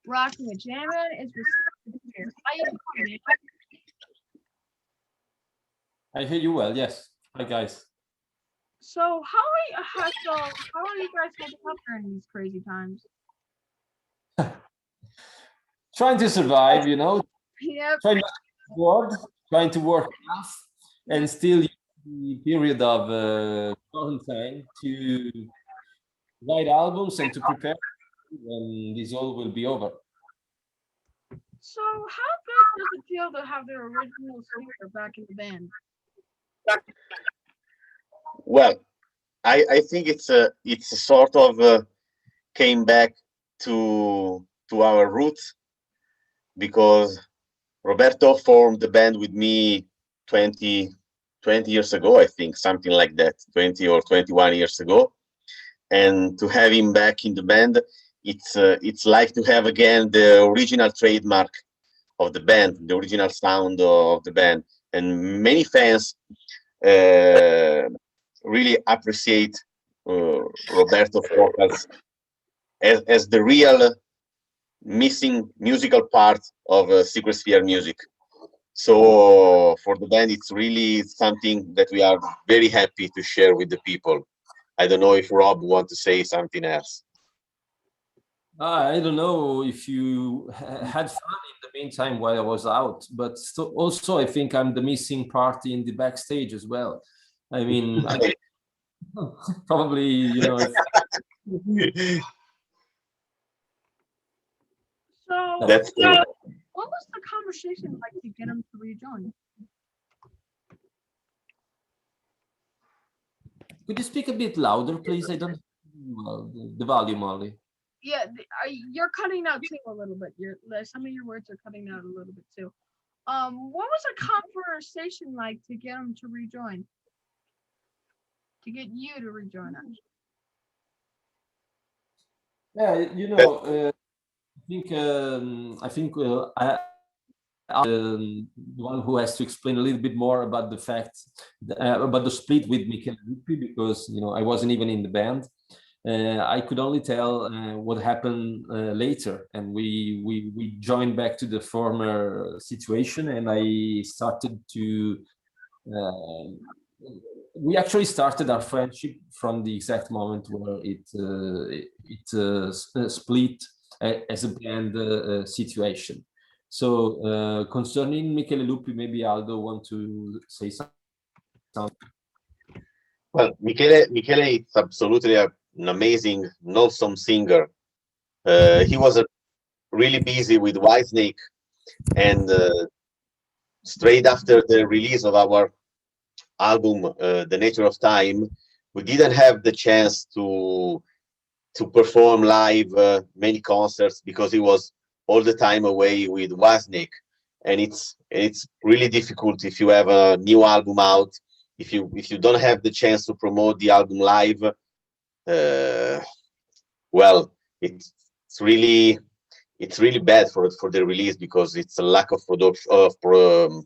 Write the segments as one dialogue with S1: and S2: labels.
S1: rocking with jamming. It's received here. How you doing, man?
S2: I hear you well. Yes. Hi, guys.
S1: So how are you guys holding up during these crazy times?
S2: Trying to survive,
S1: Yep.
S2: trying not to get bored, trying to work enough,
S1: Yep.
S2: and still use the period of quarantine to write albums and to prepare when this all will be over.
S1: So how good does it feel to have their original singer back in the band?
S3: Well, I think it's a sort of came back to our roots because Roberto formed the band with me 20 20 years ago, I think, something like that, 20 or 21 years ago. And to have him back in the band, it's like to have again the original trademark of the band, the original sound of the band. And many fans uh, really appreciate Roberto's vocals as the real missing musical part of Secret Sphere music. So for the band, it's really something that we are very happy to share with the people. I don't know if Rob want to say something else.
S2: I don't know if you had fun in the meantime while I was out, but also I think I'm the missing part in the backstage as well. I mean, probably,
S1: So
S3: That's true.
S1: what was the conversation like to get him to rejoin?
S2: could you speak a bit louder, please? I don't well, the volume only.
S1: Yeah, you're cutting out too a little bit. Some of your words are cutting out a little bit too. What was the conversation like to get him to rejoin? To get you to rejoin us?
S2: Yeah,
S3: That,
S2: I think the one who has to explain a little bit more about the fact about the split with Michele Luppi because I wasn't even in the band. I could only tell what happened later, and we joined back to the former situation, and I started to. Uh, we actually started our friendship from the exact moment where it split as a band situation. So concerning Michele Lupi, maybe Aldo want to say something.
S3: well, Michele is absolutely an amazing no-song singer. He was really busy with Whitesnake, and straight after the release of our album, The Nature of Time, we didn't have the chance to perform live many concerts because he was all the time away with Wasnik, and it's really difficult if you have a new album out, if you don't have the chance to promote the album live. Uh, well, it's really it's really bad for the release because it's a lack of production of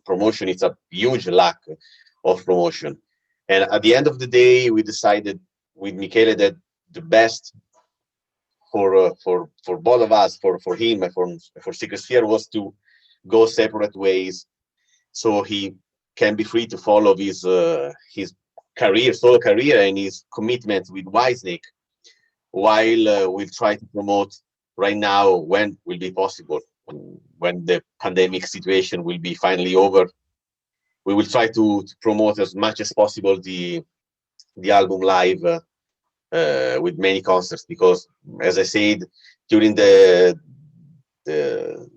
S3: promotion. It's a huge lack of promotion, and at the end of the day, we decided with Michele that the best for both of us, for him and for Secret Sphere, was to go separate ways, so he can be free to follow his solo career, and his commitment with Wisnik, while we'll try to promote right now when will be possible, when the pandemic situation will be finally over. We will try to promote as much as possible the album live with many concerts because, as I said, during the the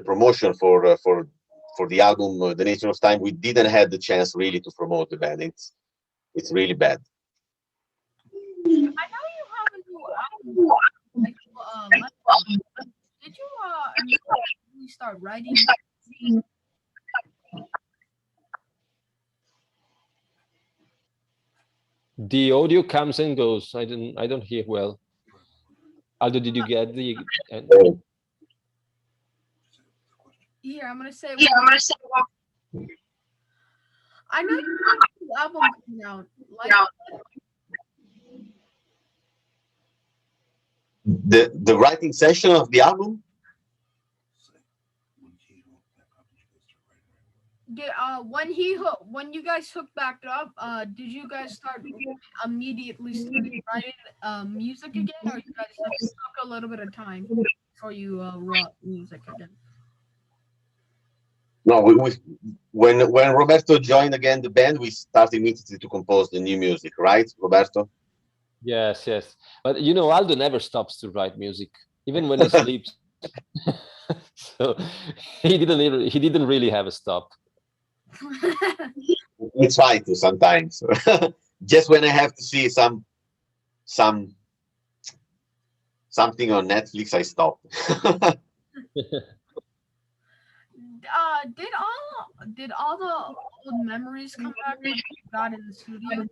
S3: promotion for the album The Nature of Time, we didn't have the chance really to promote the band. It's really bad.
S1: I know you have a new album. Like, did you immediately start writing?
S2: The audio comes and goes. I don't hear well. Aldo, did you get the?
S1: Here, I'm gonna say. I know you have a new album coming out. Like,
S3: The writing session of the album.
S1: Did when you guys hooked back up, did you guys start immediately writing music again, or you guys took a little bit of time before you wrote music again?
S3: No, when Roberto joined again the band, we started immediately to compose the new music, right, Roberto?
S2: Yes, yes. But you know, Aldo never stops to write music, even when he sleeps. So he didn't really have a stop.
S3: We try to sometimes. Just when I have to see some something on Netflix, I stop.
S1: Did all the old memories come back when you got in the studio?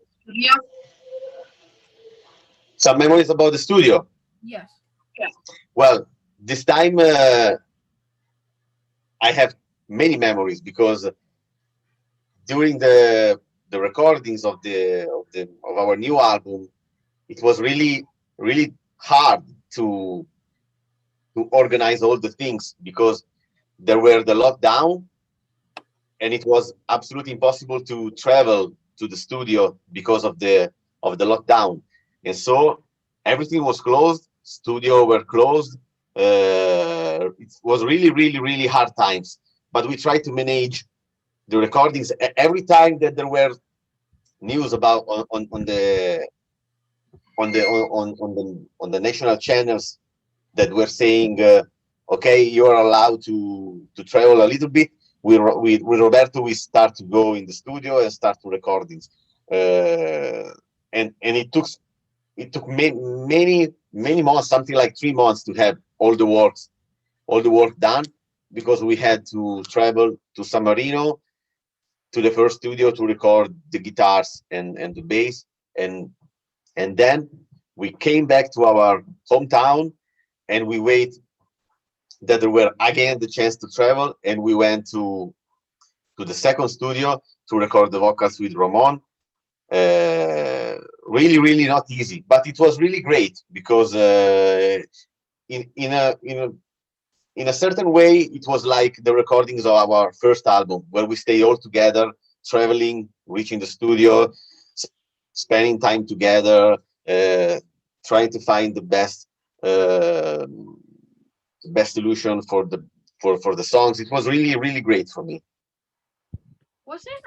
S3: Some memories about the studio.
S1: Yes.
S3: Well, this time I have many memories because during the recordings of our new album, it was really hard to organize all the things because there were the lockdown and it was absolutely impossible to travel to the studio because of the lockdown, and so everything was closed, studio were closed. It was really hard times, but we tried to manage the recordings. Every time that there were news about on the national channels that were saying, okay, you are allowed to travel a little bit. With Roberto, we start to go in the studio and start to recordings, and it took many months, something like 3 months, to have all the work done, because we had to travel to San Marino to the first studio to record the guitars and the bass, and then we came back to our hometown and we wait that there were again the chance to travel, and we went to the second studio to record the vocals with Ramon. Really not easy, but it was really great because in a certain way it was like the recordings of our first album, where we stay all together, traveling, reaching the studio, spending time together, trying to find the best solution for the songs. It was really great for me.
S1: Was it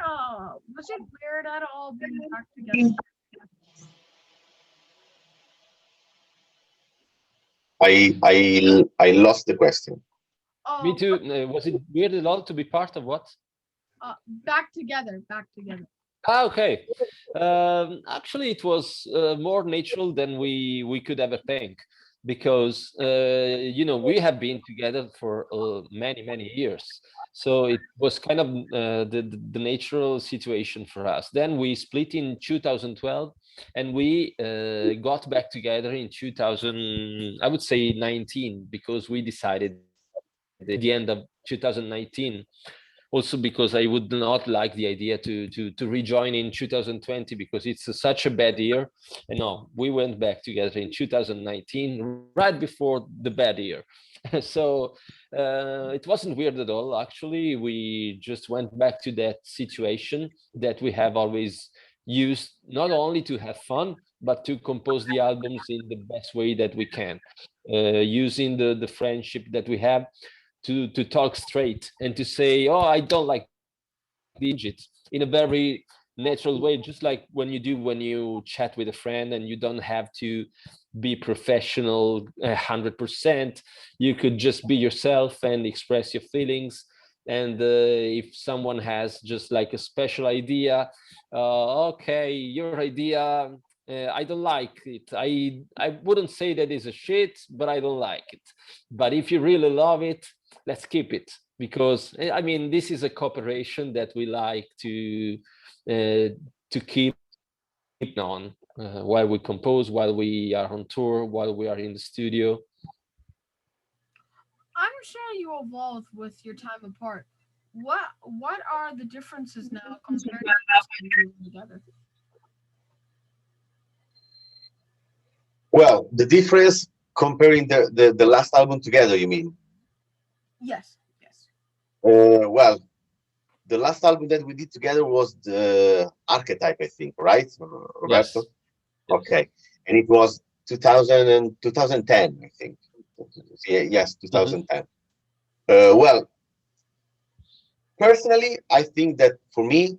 S1: weird at all being back together?
S3: I lost the question.
S2: Me too. Was it weird at all to be part of what?
S1: Back together.
S2: Ah, okay. Actually, it was more natural than we could ever think, because you know, we have been together for many years, so it was kind of the natural situation for us. Then we split in 2012, and we got back together in 2000, I would say 19, because we decided at the end of 2019. Also because I would not like the idea to rejoin in 2020, because it's such a bad year. And no, we went back together in 2019, right before the bad year. So it wasn't weird at all. Actually, we just went back to that situation that we have always used, not only to have fun, but to compose the albums in the best way that we can, using the friendship that we have to talk straight and to say, oh, I don't like it, in a very natural way, just like when you chat with a friend, and you don't have to be professional 100%. You could just be yourself and express your feelings. And if someone has just like a special idea, okay, your idea, I don't like it. I wouldn't say that is a shit, but I don't like it. But if you really love it, let's keep it, because I mean, this is a cooperation that we like to keep on while we compose, while we are on tour, while we are in the studio.
S1: I'm sure you evolved with your time apart. What are the differences now compared to the time you were together?
S3: Well, the difference comparing the last album together, you mean?
S1: Yes, yes.
S3: Well, the last album that we did together was the Archetype, I think, right, Roberto?
S2: Yes. Yes.
S3: Okay, and it was 2000 and 2010, I think. Yeah, yes,
S2: Mhm.
S3: 2010. Well, personally, I think that for me,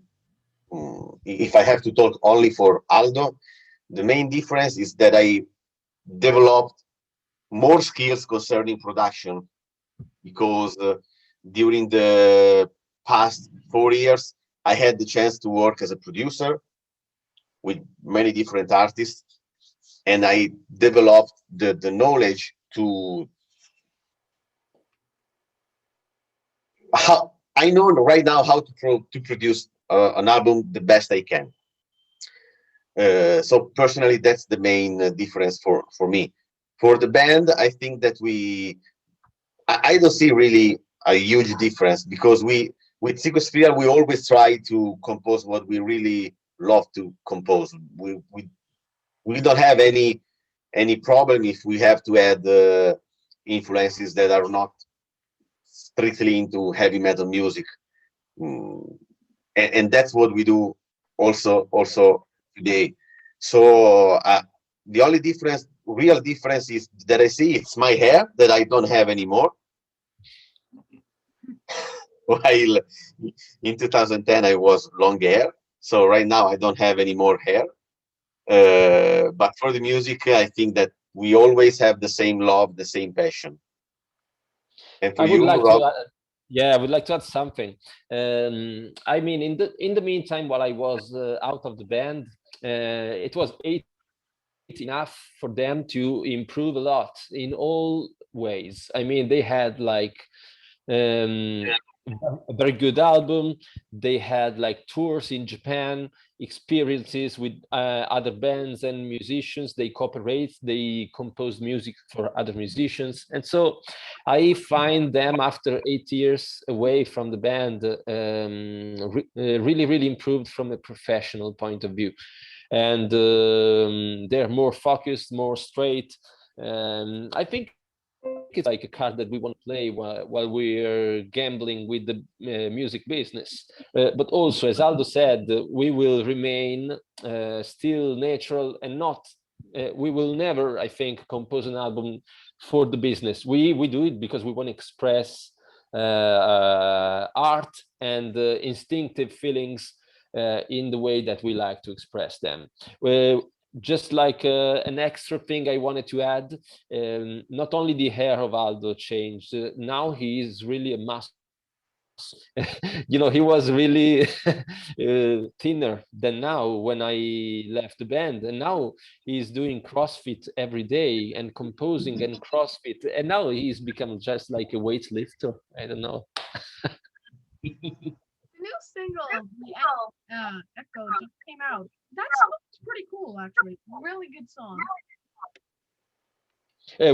S3: if I have to talk only for Aldo, the main difference is that I developed more skills concerning production because during the past 4 years, I had the chance to work as a producer with many different artists, and I developed the knowledge to how I know right now how to produce an album the best I can. So personally, that's the main difference for me. For the band, I think that I don't see really a huge difference because we with Psychosphere we always try to compose what we really love to compose. We don't have any problem if we have to add influences that are not strictly into heavy metal music. Mm, and that's what we do also today. So the only difference, real difference, is that I see it's my hair that I don't have anymore. While in 2010 I was long hair, so right now I don't have any more hair. But for the music, I think that we always have the same love, the same passion. And for
S2: I would
S3: you,
S2: like to
S3: Rob?
S2: yeah, I would like to add something. I mean, in the meantime, while I was out of the band, it was enough for them to improve a lot in all ways. I mean, they had like um, a very good album. They had like tours in Japan, experiences with other bands and musicians. They cooperate, they compose music for other musicians. And so I find them after 8 years away from the band really, really improved from a professional point of view. And they're more focused, more straight. I think it's like a card that we want to play while we're gambling with the music business. But also, as Aldo said, we will remain still natural and not. We will never, I think, compose an album for the business. We do it because we want to express art and instinctive feelings in the way that we like to express them. Just like an extra thing I wanted to add, not only the hair of Aldo changed, now he is really a muscle. You know, he was really thinner than now when I left the band, and now he's doing CrossFit every day and composing and CrossFit, and now he's become just like a weightlifter. I don't know.
S1: The new single, Echo, just came out. That song's pretty cool, actually. Really good song.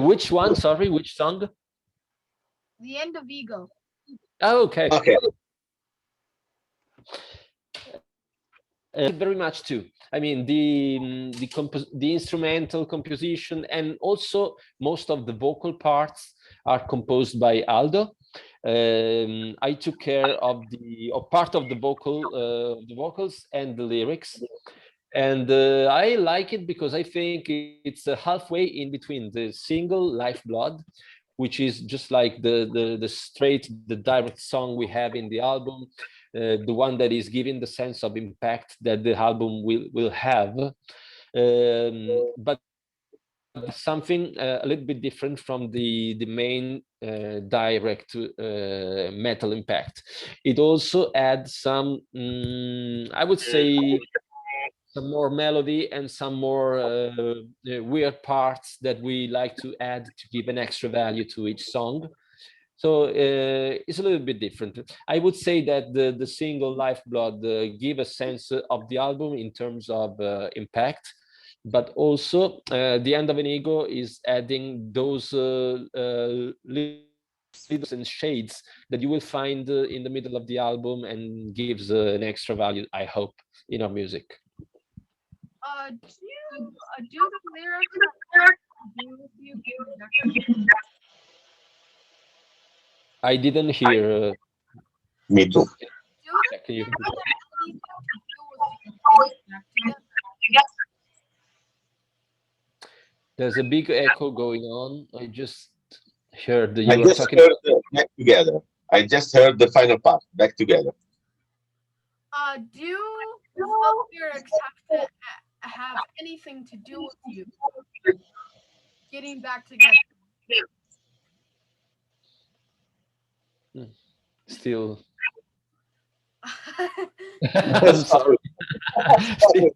S2: Which one? Sorry, which song?
S1: The End of Ego.
S2: Oh, okay.
S3: Okay.
S2: Very much too. I mean, the instrumental composition and also most of the vocal parts are composed by Aldo. I took care of part of the vocals and the lyrics, and I like it because I think it's halfway in between the single Lifeblood, which is just like the direct song we have in the album, the one that is giving the sense of impact that the album will have, but something a little bit different from the main direct metal impact. It also adds some, I would say, some more melody and some more weird parts that we like to add to give an extra value to each song. So it's a little bit different. I would say that the single Lifeblood give a sense of the album in terms of impact, but also the End of an Ego is adding those little and shades that you will find in the middle of the album and gives an extra value, I hope, in our music.
S1: Do you do the lyrics to do with you getting back together?
S2: I didn't hear.
S3: Me too.
S1: Do the
S2: Can you?
S1: lyrics have anything to do with you getting back together?
S2: There's a big echo going on. I just heard that
S3: I
S2: you were
S3: just
S2: talking.
S3: heard back together. I just heard the final part, back together.
S1: Do the lyrics have to have anything to do with you getting back together?
S2: Still. I'm sorry. still,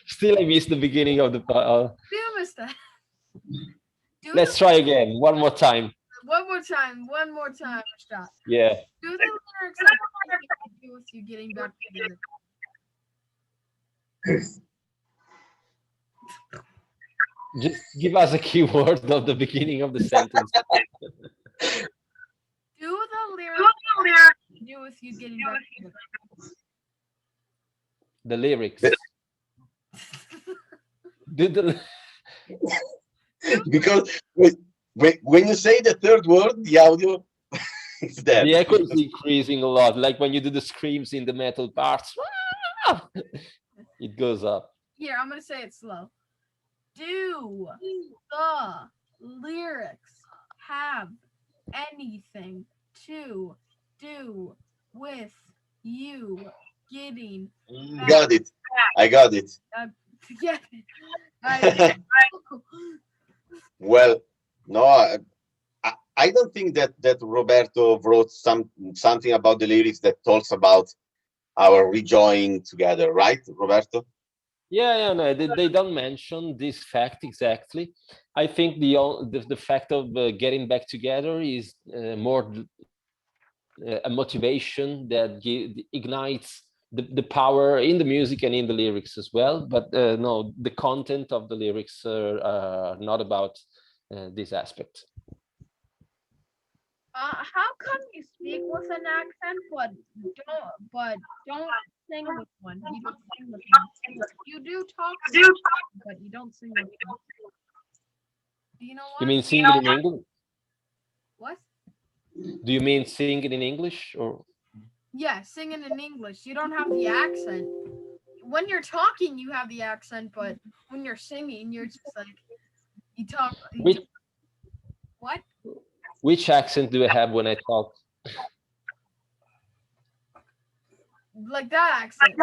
S2: still, I missed the beginning of the.
S1: Do missed that.
S2: Let's try again. One more time.
S1: One more time. One more time. Stop.
S2: Yeah.
S1: Do the lyrics have anything to do with you getting back together?
S2: Just give us a keyword of the beginning of the sentence.
S1: Do the lyrics have to do with you getting back together?
S2: The lyrics. Did the
S3: Because when you say the third word, the audio is dead.
S2: the echo is increasing a lot, like when you do the screams in the metal parts. It goes up.
S1: Here, I'm gonna say it slow. Do the lyrics have anything to do with you getting
S3: Got it. I got it.
S1: together?
S3: Well, no, I don't think that Roberto wrote something about the lyrics that talks about our rejoining together, right, Roberto?
S2: Yeah, no, they don't mention this fact exactly. I think the fact of getting back together is more a motivation that ignites the power in the music and in the lyrics as well. But no, the content of the lyrics are not about this aspect.
S1: How come you speak with an accent but don't sing with one? You don't sing with one. You do talk with one, but you don't sing with one. Do you know
S2: You
S1: what?
S2: mean singing in English?
S1: What?
S2: Do you mean singing in English or?
S1: Yeah, singing in English. You don't have the accent. When you're talking, you have the accent, but when you're singing, you're just like you talk. What?
S2: Which accent do I have when I talk?
S1: Like that accent.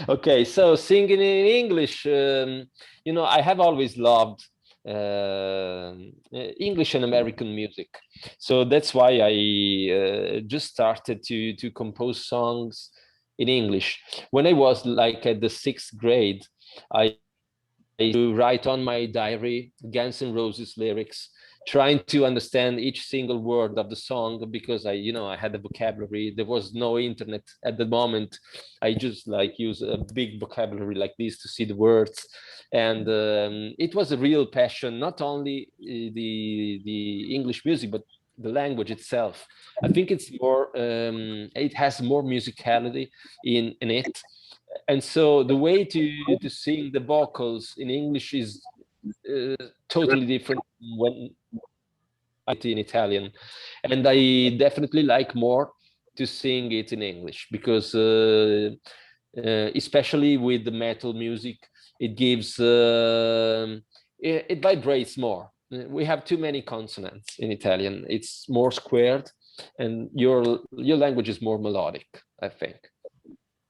S2: Okay, so singing in English, I have always loved English and American music, so that's why I just started to compose songs in English. When I was like at the 6th grade, I used to write on my diary Guns N' Roses lyrics, trying to understand each single word of the song because I had the vocabulary. There was no internet at the moment. I just like use a big vocabulary like this to see the words, and it was a real passion. Not only the English music, but the language itself. I think it's more. It has more musicality in it, and so the way to sing the vocals in English is totally different when in Italian, and I definitely like more to sing it in English because especially with the metal music, it gives it vibrates more. We have too many consonants in Italian. It's more squared, and your language is more melodic, I think.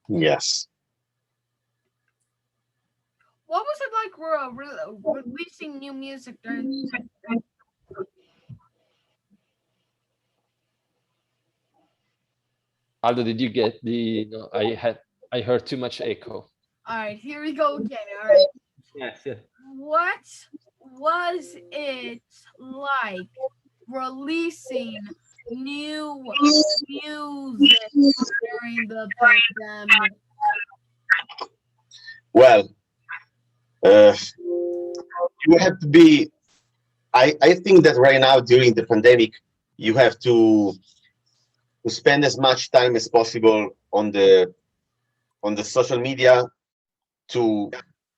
S3: Yes.
S1: What was it like releasing new music during?
S2: Aldo, did you get the? No, I heard too much echo.
S1: All right, here we go again. All right.
S2: Yes, yes.
S1: What was it like releasing new music during the pandemic?
S3: Well, you have to be. I think that right now during the pandemic, you have to spend as much time as possible on the social media to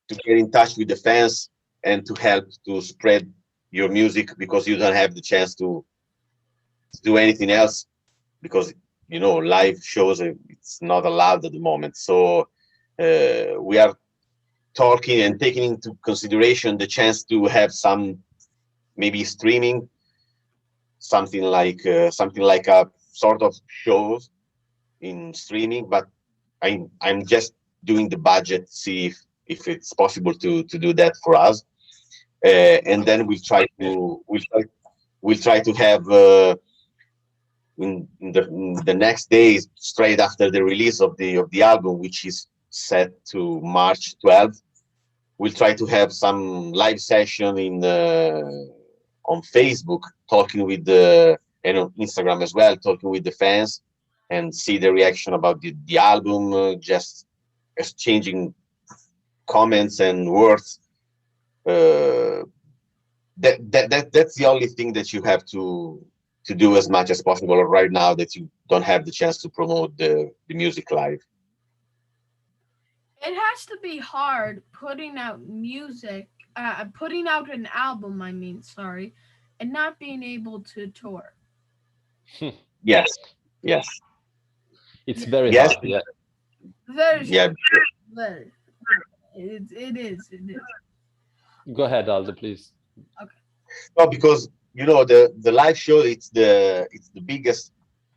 S3: get in touch with the fans and to help to spread your music, because you don't have the chance to do anything else, because live shows, it's not allowed at the moment. So we are talking and taking into consideration the chance to have some maybe streaming, something like a sort of shows in streaming. But I'm just doing the budget, see if it's possible to do that for us, and then we'll try to have in the next days, straight after the release of the album, which is set to March 12th. We'll try to have some live session on Facebook, talking with and on Instagram as well, talking with the fans, and see the reaction about the album, just exchanging comments and words. That's the only thing that you have to do as much as possible right now, that you don't have the chance to promote the music live.
S1: It has to be hard putting out music, putting out an album, I mean, sorry, and not being able to tour.
S3: Yes.
S2: It's very
S3: Yes.
S2: hard. Yeah.
S1: Very
S3: Yeah.
S1: very. It is.
S2: Go ahead, Aldo, please.
S3: No, because the live show, it's the biggest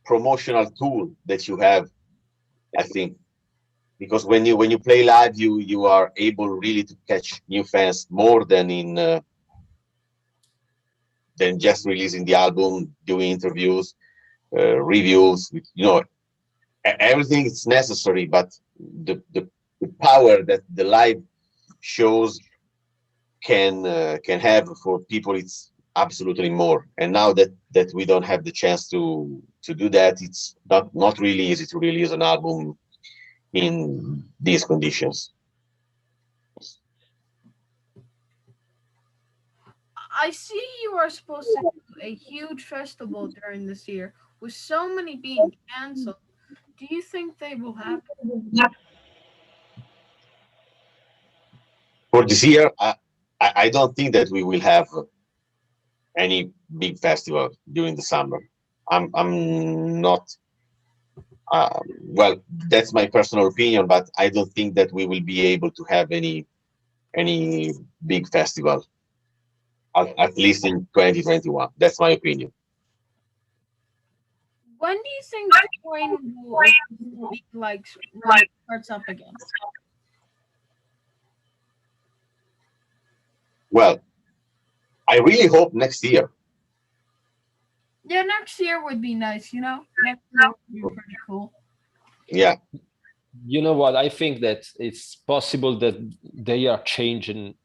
S3: promotional tool that you have, I think, because when you play live, you are able really to catch new fans more than than just releasing the album, doing interviews, reviews. Everything is necessary, but the power that the live shows can have for people, it's absolutely more. And now that we don't have the chance to do that, it's not really easy to release an album in these conditions.
S1: I see you are supposed to do a huge festival during this year, with so many being canceled. Do you think they will happen?
S3: For this year, I don't think that we will have any big festival during the summer. I'm not. Well, that's my personal opinion, but I don't think that we will be able to have any big festival, at least in 2021. That's my opinion.
S1: When do you think touring will be like starts up again?
S3: Well, I really hope next year.
S1: Yeah, next year would be nice. Next year would be pretty cool.
S3: Yeah.
S2: You know what? I think that it's possible that they are changing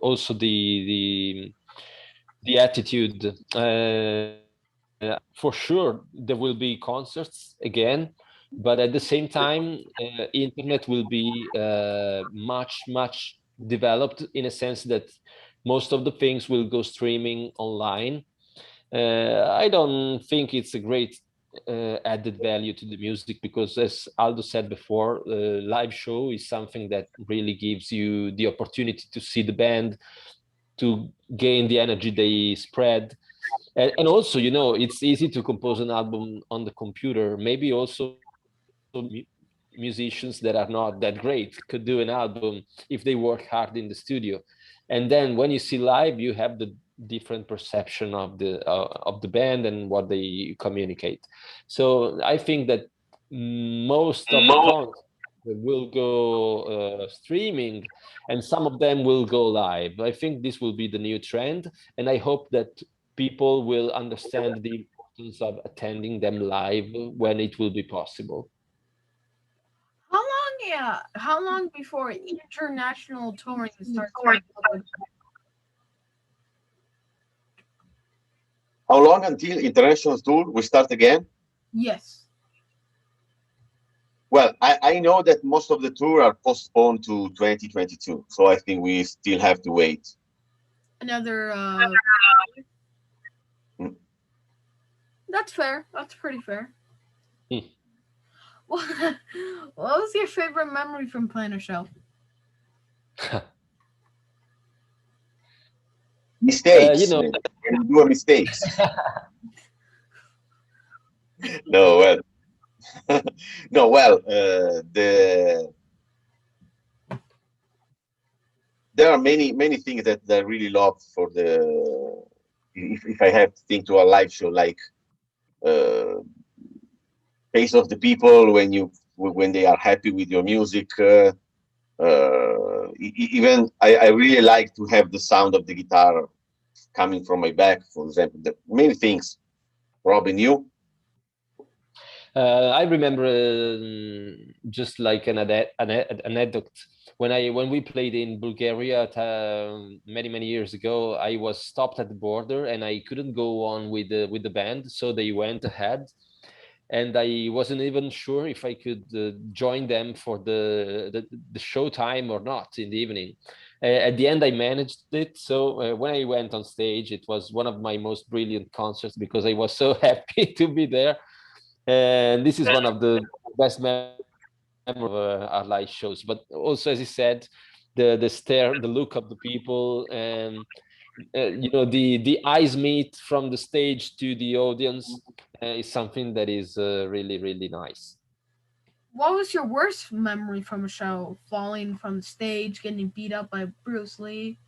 S2: also the attitude. For sure, there will be concerts again, but at the same time, internet will be much developed, in a sense that most of the things will go streaming online. I don't think it's a great added value to the music, because, as Aldo said before, live show is something that really gives you the opportunity to see the band, to gain the energy they spread. And also, it's easy to compose an album on the computer. Maybe also musicians that are not that great could do an album if they work hard in the studio. And then when you see live, you have the different perception of the band and what they communicate. So I think that most of the concerts will go streaming, and some of them will go live. I think this will be the new trend, and I hope that people will understand the importance of attending them live when it will be possible.
S1: How long? Yeah. How long before international touring starts back up?
S3: How long until international tour will start again?
S1: Yes.
S3: Well, I know that most of the tour are postponed to 2022, so I think we still have to wait.
S1: Another.
S3: Mm.
S1: That's fair. That's pretty fair.
S2: Hmm.
S1: What was your favorite memory from playing a show?
S3: Mistakes,
S2: know,
S3: man. When you do a mistakes. No, well, no, well. The There are many things that I really love for the. If I have to think to a live show, like uh, face of the people when they are happy with your music. Even I really like to have the sound of the guitar coming from my back, for example. Many things. Robin, you?
S2: I remember just like an anecdote when we played in Bulgaria many years ago. I was stopped at the border and I couldn't go on with the band, so they went ahead, and I wasn't even sure if I could join them for the show time or not in the evening. At the end, I managed it. So when I went on stage, it was one of my most brilliant concerts because I was so happy to be there, and this is one of the best memories of our live shows. But also, as you said, the stare, the look of the people, and the eyes meet from the stage to the audience is something that is really nice.
S1: What was your worst memory from a show? Falling from the stage, getting beat up by Bruce Lee?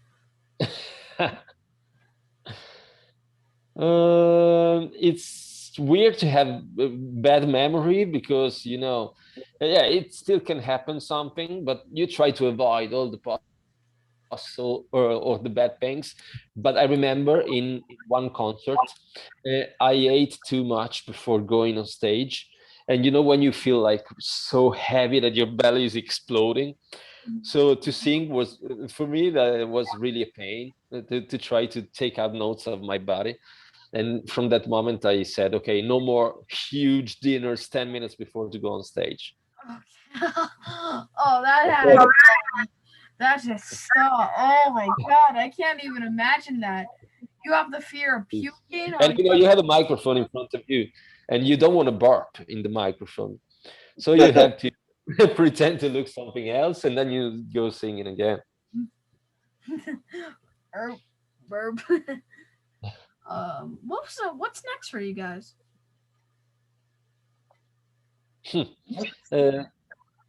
S2: It's weird to have bad memory because yeah, it still can happen something, but you try to avoid all the possible or the bad things. But I remember in one concert, I ate too much before going on stage, and when you feel like so heavy that your belly is exploding. So to sing was for me that was really a pain to try to take out notes of my body. And from that moment, I said, okay, no more huge dinners 10 minutes before to go on stage.
S1: Okay. Oh, that had to that just stop. Oh my god, I can't even imagine that. You have the fear of puking or
S2: And you have a microphone in front of you, and you don't want to burp in the microphone. So you have to pretend to look something else, and then you go singing again.
S1: burp, burp. What's next for you guys?
S2: uh,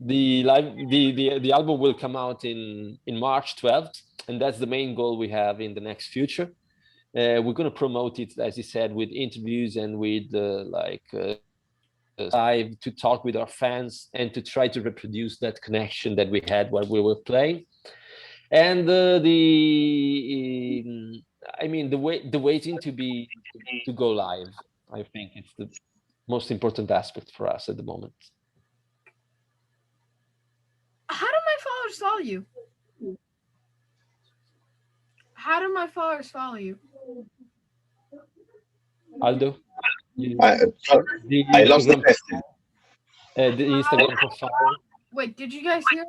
S2: the album will come out in March 12th, and that's the main goal we have in the next future. We're going to promote it, as you said, with interviews and with live to talk with our fans and to try to reproduce that connection that we had while we were playing. And I mean, the waiting to go live, I think it's the most important aspect for us at the moment.
S1: How do my followers follow you? How do my followers follow you?
S2: Aldo, the
S3: I lost the
S2: Instagram,
S3: question.
S2: the Instagram profile.
S1: Wait, did you guys hear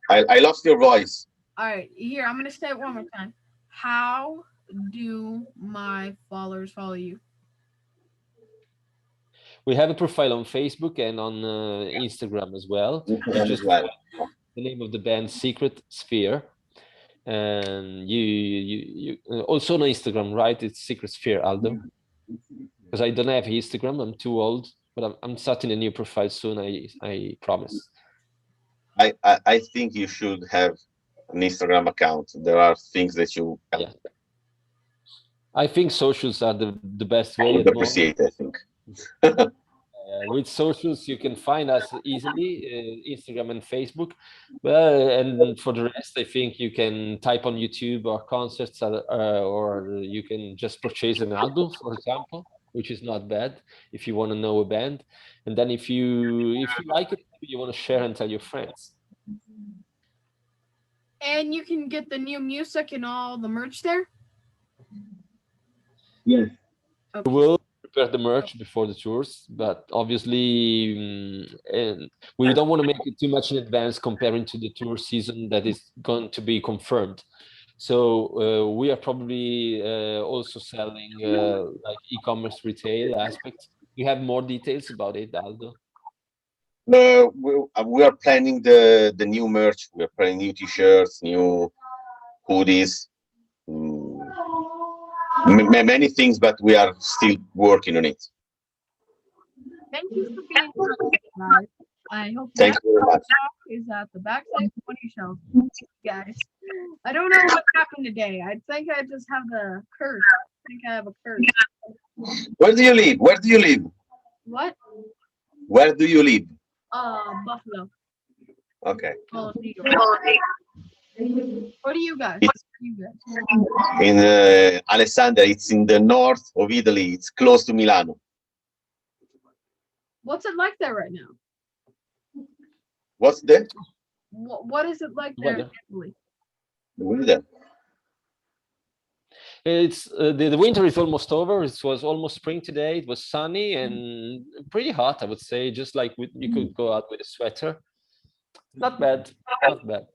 S1: that?
S3: I lost your voice.
S1: All right, here I'm gonna say it one more time. How do my followers follow you?
S2: We have a profile on Facebook and on Instagram as well. You just
S3: Well,
S2: the name of the band, Secret Sphere, and you also on Instagram, right? It's Secret Sphere, Aldo. Because I don't have Instagram, I'm too old. But I'm starting a new profile soon. I promise.
S3: I think you should have an Instagram account. There are things that you can
S2: Yeah. I think socials are the best way
S3: would
S2: at the moment.
S3: appreciate, I think.
S2: With socials, you can find us easily, Instagram and Facebook. Well, and for the rest, I think you can type on YouTube or concerts, or you can just purchase an album, for example, which is not bad if you want to know a band. And then if you like it, maybe you want to share and tell your friends.
S1: And you can get the new music and all the merch there.
S3: Yes.
S1: Okay.
S2: We will prepare the merch before the tours, but obviously, and we don't want to make it too much in advance comparing to the tour season that is going to be confirmed. So we are probably also selling like e-commerce retail aspects. You have more details about it, Aldo?
S3: We are planning the new merch. We're planning new T-shirts, new hoodies, many things, but we are still working on it.
S1: Thank you for being here, guys. I hope
S3: Thank you very much.
S1: is at the backside 20 shelf, guys. I don't know what happened today. I think I just have a curse. I think I have a curse.
S3: Where do you live? Where do you live?
S1: What?
S3: Where do you live?
S1: Buffalo.
S3: Okay.
S1: Oh, New York. What are you guys?
S3: In Alessandria, it's in the north of Italy. It's close to Milano.
S1: What's it like there right now?
S3: What's the
S1: What is it like there in Italy?
S3: weather?
S2: It's the winter is almost over. It was almost spring today. It was sunny and pretty hot, I would say. Just like you could go out with a sweater. Not bad. Not bad.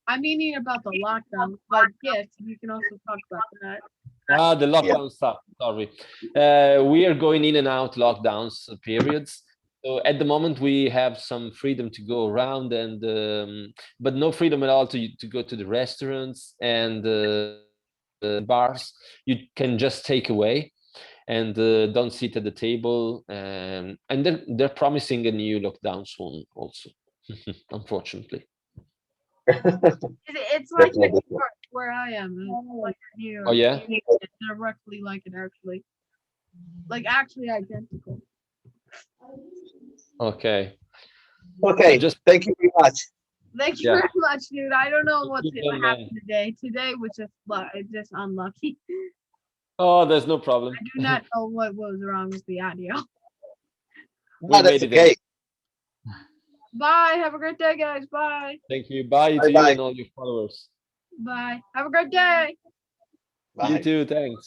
S1: I'm meaning about the lockdown, but yes, you can also talk about that.
S2: The lockdown stuff. Sorry, we are going in and out lockdowns periods. So at the moment we have some freedom to go around, and but no freedom at all to go to the restaurants and bars. You can just take away and don't sit at the table. And they're promising a new lockdown soon, also. Unfortunately.
S1: It's like New York, where I am. It's like New York.
S2: Oh yeah.
S1: It's directly like it actually, like actually identical.
S2: Okay.
S3: Okay.
S2: So just
S3: thank you very much.
S1: Thank you
S2: Yeah.
S1: very much, dude. I don't know what's
S2: You've
S1: gonna
S2: done,
S1: happen today. Today was just unlucky.
S2: Oh, there's no problem.
S1: I do not know what was wrong with the audio.
S3: No, that's
S2: made it
S3: okay.
S1: Bye. Have a great day, guys. Bye.
S2: Thank you. Bye to you
S3: Bye-bye.
S2: and all your followers.
S1: Bye. Have a great day.
S3: Bye.
S2: You too. Thanks.